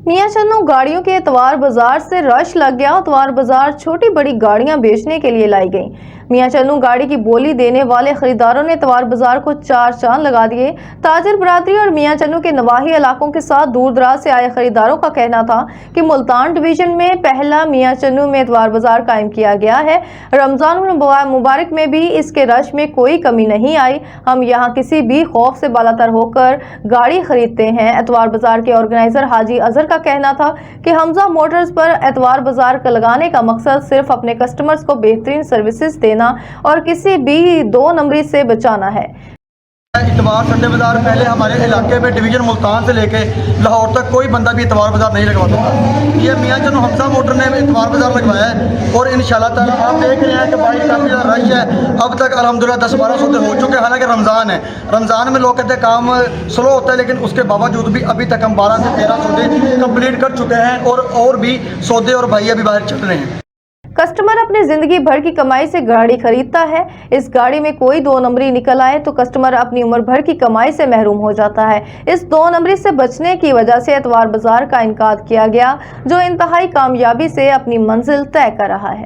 मियां चन्नू गाड़ियों के एतवार बाजार से रश लग गया। एतवार बाजार छोटी बड़ी गाड़ियां बेचने के लिए लाई गईं। मियां चन्नू गाड़ी की बोली देने वाले खरीदारों ने एतवार बाजार को चार चांद लगा दिए। ताजिर बरादरी और मियां चन्नू के नवाही इलाकों के साथ दूर दराज से आए खरीदारों का कहना था कि मुल्तान डिवीजन में पहला मियां चन्नू में एतवार बाजार कायम किया गया है। रमजान मुबारक में भी इसके रश में कोई कमी नहीं आई। हम यहाँ किसी भी खौफ से बालातर होकर गाड़ी खरीदते हैं। एतवार बाजार के ऑर्गेनाइजर हाजी अजहर का कहना था कि हमजा मोटर्स पर एतवार बाजार का लगाने का मकसद सिर्फ अपने कस्टमर्स को बेहतरीन सर्विसेज देना और किसी भी दो नंबरी से बचाना है। इतवार संडे बाजार पहले हमारे इलाके में डिवीजन मुल्तान से लेके लाहौर तक कोई बंदा भी इतवार बाजार नहीं लगवाता था। ये मियां चन्नू हमजा मोटर ने इतवार बाजार लगवाया है और इंशाल्लाह ताला आप देख रहे हैं कि भाई काफ़ी ज़्यादा रश है। अब तक अल्हम्दुलिल्लाह 10-12 सौदे हो चुके हैं। हालांकि रमज़ान है, रमज़ान में लोग कहते हैं काम स्लो होता है, लेकिन उसके बावजूद भी अभी तक हम 12 से 13 सौदे कंप्लीट कर चुके हैं और भी सौदे और भाई अभी बाहर चल रहे हैं। कस्टमर अपनी जिंदगी भर की कमाई से गाड़ी खरीदता है। इस गाड़ी में कोई दो नंबरी निकल आए तो कस्टमर अपनी उम्र भर की कमाई से महरूम हो जाता है। इस दो नंबरी से बचने की वजह से एतवार बाजार का इनकाद किया गया, जो इंतहाई कामयाबी से अपनी मंजिल तय कर रहा है।